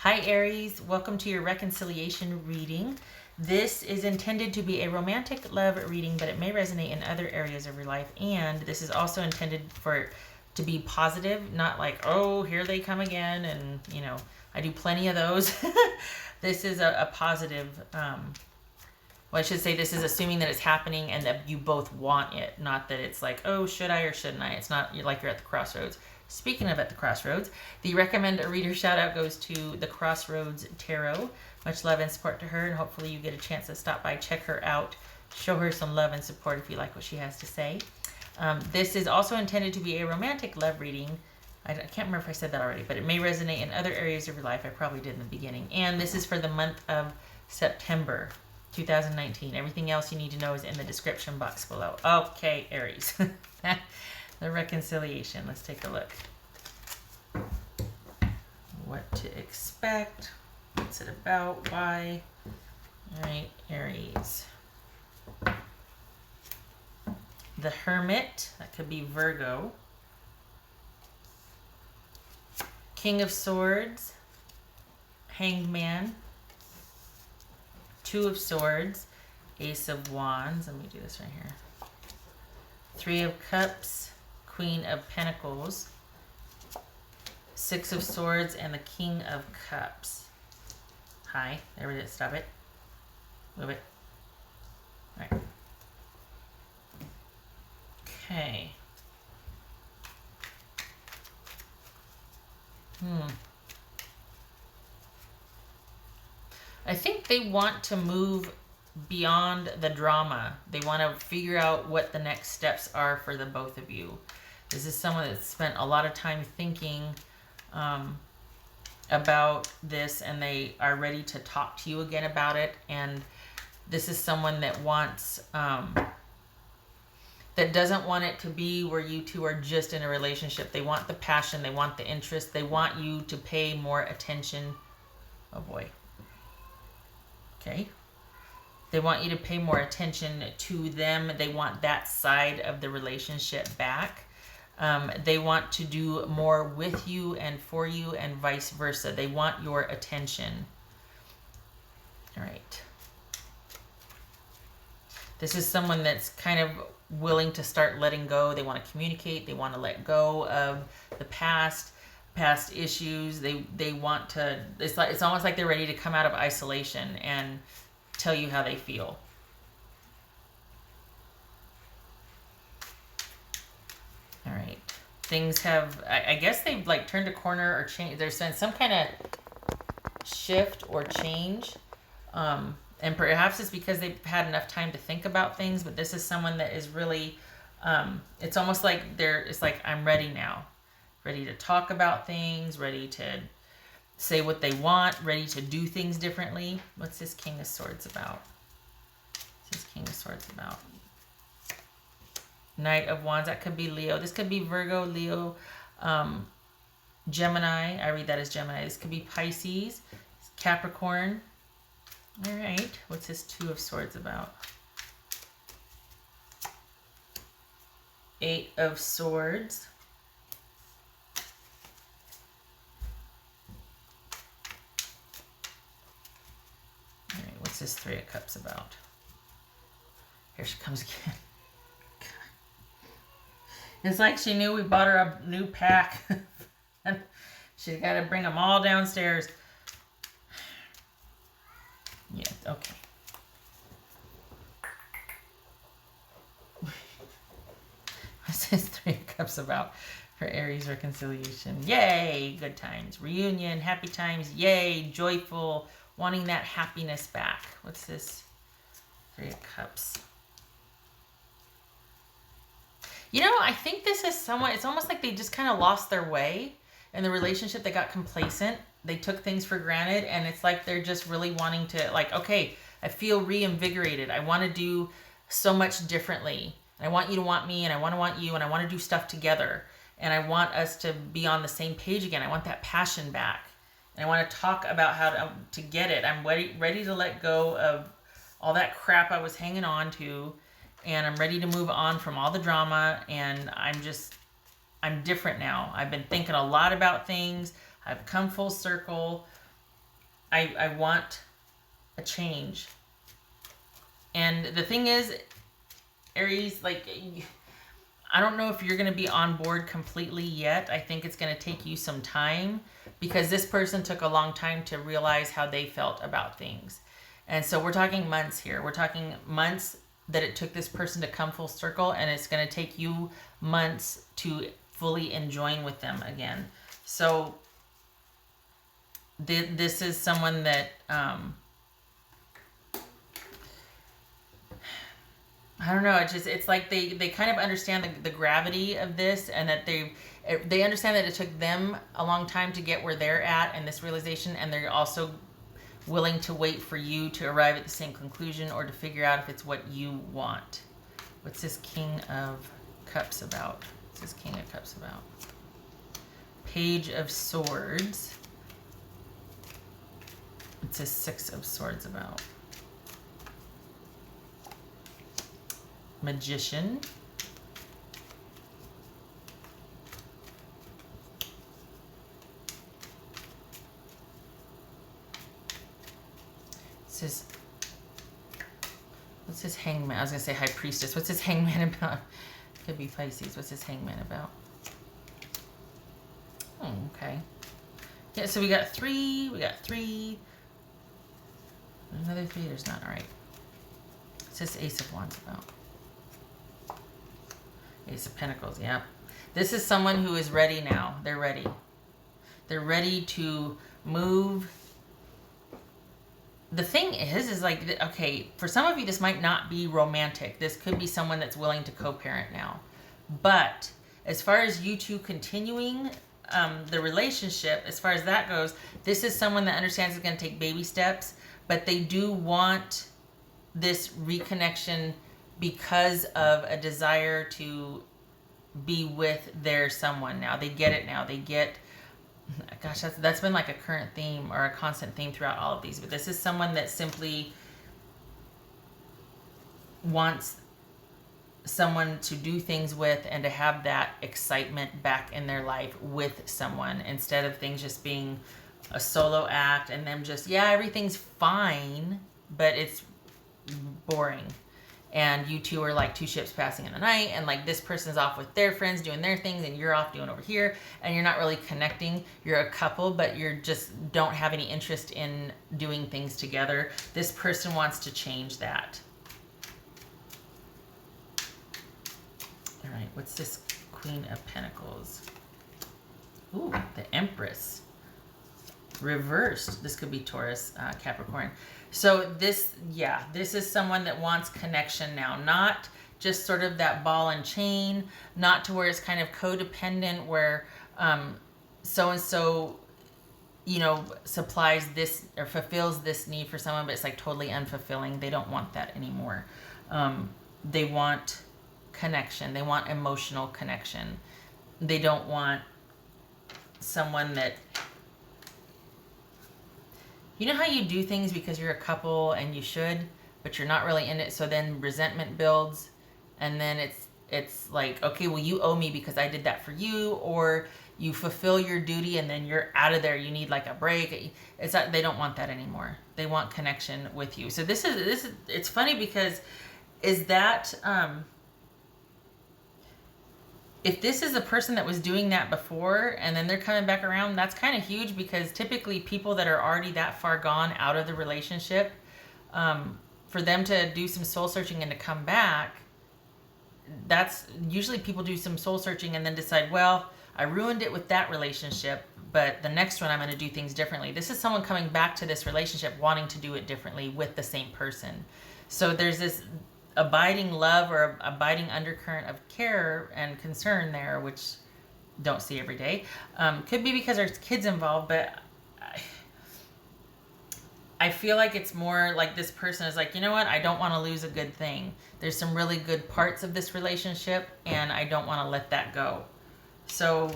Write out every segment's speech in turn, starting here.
Hi Aries, welcome to your reconciliation reading. This is intended to be a romantic love reading, but it may resonate in other areas of your life. And this is also intended to be positive, not like, oh, here they come again. And, you know, I do plenty of those. This is a positive, well, I should say this is assuming that it's happening and that you both want it, not that it's like, oh, should I or shouldn't I? It's not like you're at the crossroads. Speaking of at the crossroads, the recommend a reader shout out goes to the Crossroads Tarot. Much love and support to her, and hopefully you get a chance to stop by, check her out, show her some love and support if you like what she has to say. This is also intended to be a romantic love reading. I can't remember if I said that already, but it may resonate in other areas of your life. I probably did in the beginning. And this is for the month of September 2019. Everything else you need to know is in the description box below. Okay, Aries. The reconciliation. Let's take a look. What to expect. What's it about? Why? All right, Aries. The Hermit. That could be Virgo. King of Swords. Hanged Man. Two of Swords. Ace of Wands. Let me do this right here. Three of Cups. Queen of Pentacles, Six of Swords, and the King of Cups. Hi, there we go. Stop it. Move it. All right. Okay. I think they want to move beyond the drama. They want to figure out what the next steps are for the both of you. This is someone that's spent a lot of time thinking about this, and they are ready to talk to you again about it. And this is someone that wants, that doesn't want it to be where you two are just in a relationship. They want the passion. They want the interest. They want you to pay more attention. Oh boy. Okay. They want you to pay more attention to them. They want that side of the relationship back. They want to do more with you and for you and vice versa. They want your attention. All right. This is someone that's kind of willing to start letting go. They want to communicate. They want to let go of the past issues. They want to, it's almost like they're ready to come out of isolation and tell you how they feel. All right. Things have, I guess they've like turned a corner or changed. There's been some kind of shift or change. And perhaps it's because they've had enough time to think about things, but this is someone that is really, it's almost like it's like, I'm ready now. Ready to talk about things, ready to say what they want, ready to do things differently. What's this King of Swords about? What's this King of Swords about? Knight of Wands. That could be Leo. This could be Virgo, Leo, Gemini. I read that as Gemini. This could be Pisces, Capricorn. All right. What's this Two of Swords about? Eight of Swords. All right. What's this Three of Cups about? Here she comes again. It's like she knew we bought her a new pack. And she's got to bring them all downstairs. Yeah, okay. What's this Three of Cups about for Aries reconciliation? Yay, good times. Reunion, happy times. Yay, joyful, wanting that happiness back. What's this Three of Cups? You know, I think this is somewhat, it's almost like they just kind of lost their way in the relationship. They got complacent. They took things for granted, and it's like they're just really wanting to, like, okay, I feel reinvigorated. I want to do so much differently. And I want you to want me, and I want to want you, and I want to do stuff together. And I want us to be on the same page again. I want that passion back. And I want to talk about how to get it. I'm ready to let go of all that crap I was hanging on to. And I'm ready to move on from all the drama, and I'm different now. I've been thinking a lot about things. I've come full circle, I want a change. And the thing is, Aries, like, I don't know if you're going to be on board completely yet. I think it's going to take you some time because this person took a long time to realize how they felt about things. And so we're talking months here. We're talking months that it took this person to come full circle, and it's going to take you months to fully enjoin with them again. So this is someone that I don't know. It's like they kind of understand the gravity of this, and that they understand that it took them a long time to get where they're at and this realization, and they're also willing to wait for you to arrive at the same conclusion or to figure out if it's what you want. What's this King of Cups about? What's this King of Cups about? Page of Swords. What's this Six of Swords about? Magician. What's this Hangman? I was gonna say High Priestess. What's this Hangman about? Could be Pisces. What's this Hangman about? Oh, okay. Yeah, so we got three. Another three. There's not. All right. What's this Ace of Wands about? Ace of Pentacles. Yeah. This is someone who is ready now. They're ready. They're ready to move. The thing is like, okay, for some of you, this might not be romantic. This could be someone that's willing to co-parent now. But as far as you two continuing the relationship, as far as that goes, this is someone that understands it's going to take baby steps, but they do want this reconnection because of a desire to be with their someone now. They get it now. They get... Gosh, that's been like a current theme or a constant theme throughout all of these. But this is someone that simply wants someone to do things with and to have that excitement back in their life with someone, instead of things just being a solo act and them just, yeah, everything's fine, but it's boring. And you two are like two ships passing in the night, and like this person's off with their friends doing their things and you're off doing over here, and you're not really connecting. You're a couple, but you're just don't have any interest in doing things together. This person wants to change that. All right, what's this Queen of Pentacles? Ooh, the Empress. Reversed. This could be Taurus, Capricorn. So this is someone that wants connection now, not just sort of that ball and chain, not to where it's kind of codependent, where so-and-so, you know, supplies this or fulfills this need for someone, but it's like totally unfulfilling. They don't want that anymore. They want connection. They want emotional connection. They don't want someone that... You know how you do things because you're a couple and you should, but you're not really in it, so then resentment builds, and then it's like, okay, well, you owe me because I did that for you, or you fulfill your duty and then you're out of there. You need like a break. It's not, they don't want that anymore. They want connection with you. So this is it's funny because is that if this is a person that was doing that before and then they're coming back around, that's kind of huge, because typically people that are already that far gone out of the relationship, for them to do some soul searching and to come back, that's usually people do some soul searching and then decide, well, I ruined it with that relationship, but the next one I'm going to do things differently. This is someone coming back to this relationship wanting to do it differently with the same person. So there's this abiding love or abiding undercurrent of care and concern there, which don't see every day. Could be because there's kids involved, but I feel like it's more like this person is like, you know what? I don't want to lose a good thing. There's some really good parts of this relationship, and I don't want to let that go. So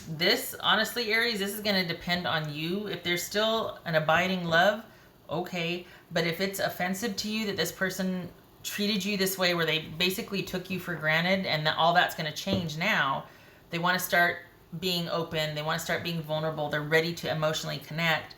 this, honestly, Aries, this is going to depend on you. If there's still an abiding love, okay. But if it's offensive to you that this person treated you this way, where they basically took you for granted, and that all that's going to change now, they want to start being open, they want to start being vulnerable, they're ready to emotionally connect,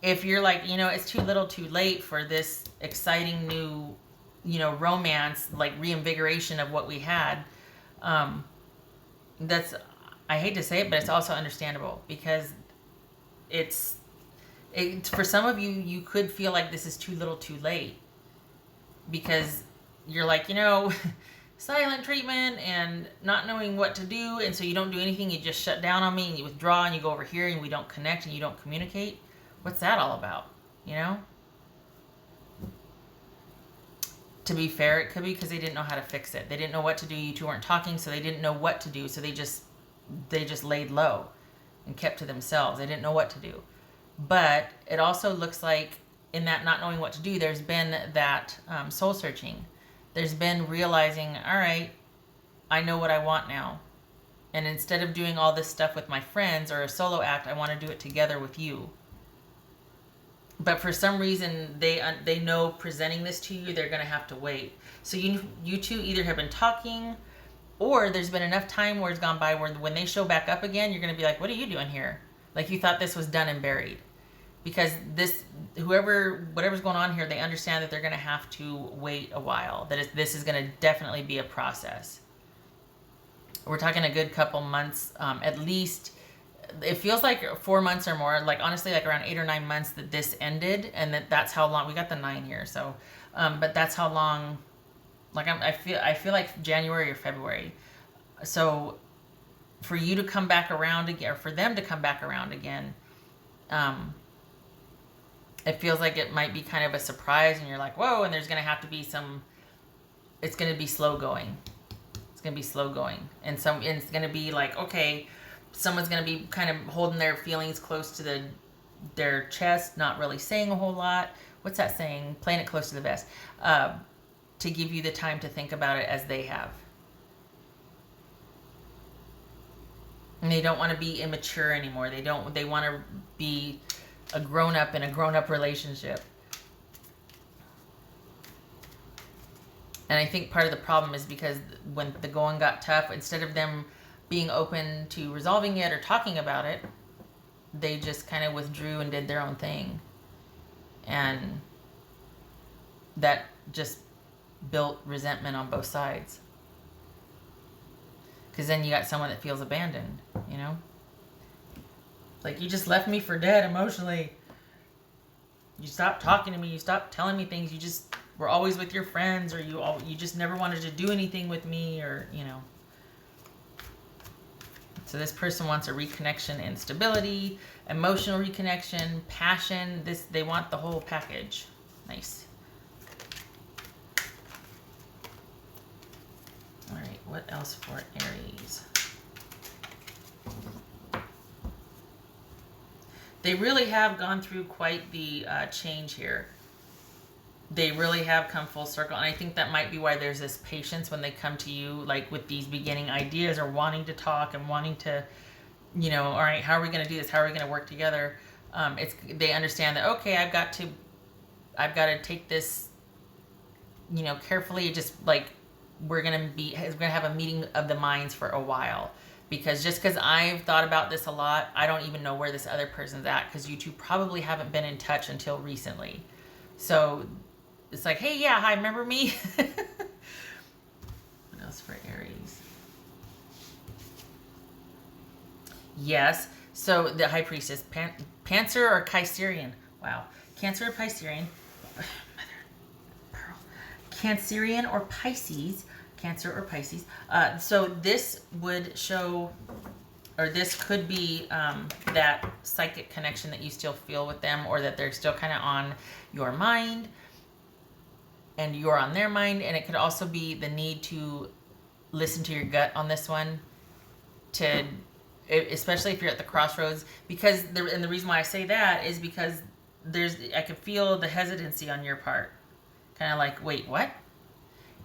if you're like, it's too little too late for this exciting new, romance, like reinvigoration of what we had, that's, I hate to say it, but it's also understandable, because for some of you, you could feel like this is too little too late, because you're like, silent treatment and not knowing what to do, and so you don't do anything, you just shut down on me and you withdraw and you go over here and we don't connect and you don't communicate. What's that all about? To be fair, it could be because they didn't know how to fix it. They didn't know what to do. You two weren't talking, so they didn't know what to do, so they just laid low and kept to themselves. They didn't know what to do. But it also looks like, in that not knowing what to do, there's been that soul searching. There's been realizing, all right, I know what I want now. And instead of doing all this stuff with my friends or a solo act, I want to do it together with you. But for some reason, they know presenting this to you, they're going to have to wait. So you two either have been talking, or there's been enough time where it's gone by where when they show back up again, you're going to be like, what are you doing here? Like, you thought this was done and buried. Because whatever's going on here, they understand that they're going to have to wait a while. This is going to definitely be a process. We're talking a good couple months, at least. It feels like 4 months or more. Like, honestly, like around 8 or 9 months that this ended, and that's how long we got the 9 here. So, but that's how long. Like, I feel like January or February. So, for you to come back around again, or for them to come back around again, it feels like it might be kind of a surprise, and you're like, whoa, and there's going to have to be it's going to be slow going. It's going to be slow going. And it's going to be like, okay, someone's going to be kind of holding their feelings close to their chest, not really saying a whole lot. What's that saying? Playing it close to the vest. To give you the time to think about it as they have. And they don't want to be immature anymore. They want to be a grown-up in a grown-up relationship. And I think part of the problem is because when the going got tough, instead of them being open to resolving it or talking about it, they just kind of withdrew and did their own thing. And that just built resentment on both sides. Because then you got someone that feels abandoned, Like, you just left me for dead emotionally. You stopped talking to me. You stopped telling me things. You just were always with your friends, or you just never wanted to do anything with me, or, So this person wants a reconnection and stability, emotional reconnection, passion. They want the whole package. Nice. All right, what else for Aries? They really have gone through quite the change here. They really have come full circle. And I think that might be why there's this patience when they come to you, like with these beginning ideas or wanting to talk and wanting to, all right, how are we going to do this? How are we going to work together? They understand that, okay, I've got to take this, carefully. Just like we're going to have a meeting of the minds for a while. Because just because I've thought about this a lot, I don't even know where this other person's at, because you two probably haven't been in touch until recently. So it's like, hey, yeah, hi, remember me? What else for Aries? Yes. So the High Priestess, Cancer or Cancerian? Wow. Cancer or Piscean? Mother Pearl. Cancerian or Pisces? Cancer or Pisces. So this would show, or this could be that psychic connection that you still feel with them, or that they're still kind of on your mind and you're on their mind. And it could also be the need to listen to your gut on this one, especially if you're at the crossroads. Because and the reason why I say that is because I could feel the hesitancy on your part. Kind of like, wait, what?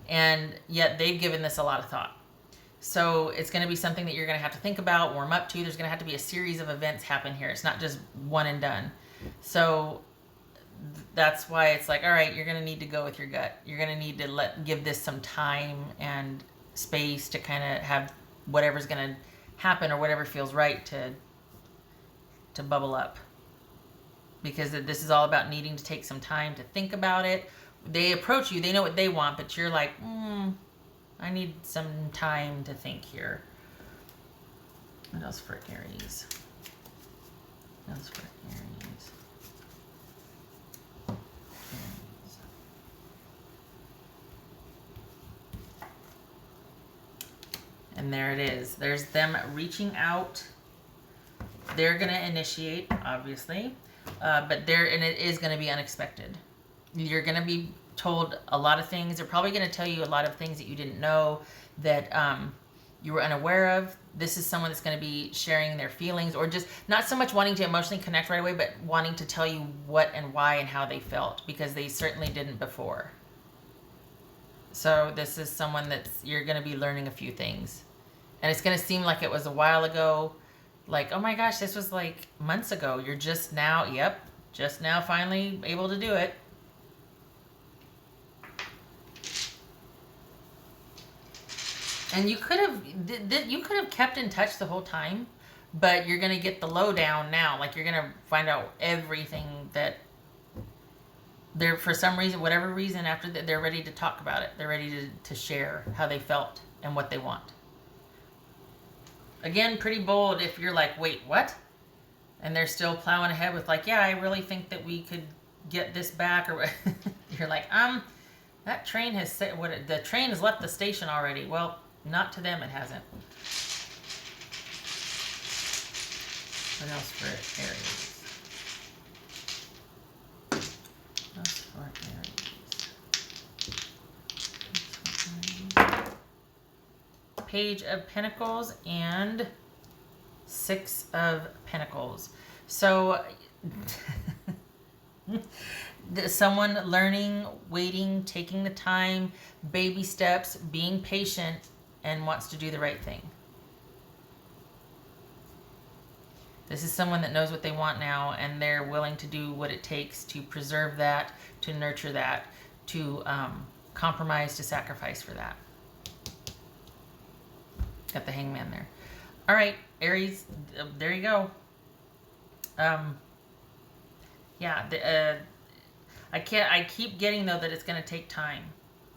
And yet they've given this a lot of thought. So it's going to be something that you're going to have to think about, warm up to. There's going to have to be a series of events happen here. It's not just one and done. So that's why it's like, all right, you're going to need to go with your gut. You're going to need to give this some time and space to kind of have whatever's going to happen or whatever feels right to bubble up. because this is all about needing to take some time to think about it. They approach you, they know what they want, but you're like, I need some time to think here. What else for Aries? What else for Aries? Aries. And there it is. There's them reaching out. They're going to initiate, obviously, and it is going to be unexpected. You're going to be told a lot of things. They're probably going to tell you a lot of things that you didn't know, that you were unaware of. This is someone that's going to be sharing their feelings, or just not so much wanting to emotionally connect right away, but wanting to tell you what and why and how they felt, because they certainly didn't before. So this is someone you're going to be learning a few things. And it's going to seem like it was a while ago. Like, oh my gosh, this was like months ago. You're just now finally able to do it. And you could have kept in touch the whole time, but you're going to get the lowdown now. Like, you're going to find out everything that they're, for some reason, whatever reason, after that, they're ready to talk about it. They're ready to share how they felt and what they want. Again, pretty bold if you're like, wait, what? And they're still plowing ahead with like, yeah, I really think that we could get this back, or you're like, that train the train has left the station already. Well, not to them, it hasn't. What else for Aries? What else for Aries? Page of Pentacles and Six of Pentacles. So someone learning, waiting, taking the time, baby steps, being patient, and wants to do the right thing. This is someone that knows what they want now, and they're willing to do what it takes to preserve that, to nurture that, to compromise, to sacrifice for that. Got the Hangman there. All right, Aries, there you go. Yeah, I keep getting, though, that it's going to take time.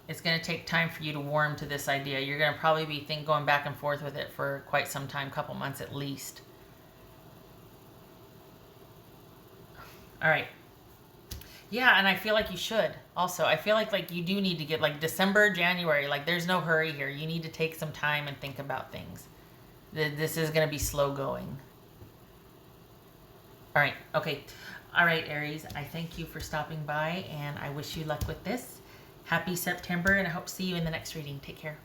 It's going to take time for you to warm to this idea. You're going to probably be going back and forth with it for quite some time, couple months at least. All right. Yeah, and I feel like you should. Also, I feel like you do need to get, like, December, January. Like, there's no hurry here. You need to take some time and think about things. This is going to be slow going. All right. Okay. All right, Aries. I thank you for stopping by, and I wish you luck with this. Happy September, and I hope to see you in the next reading. Take care.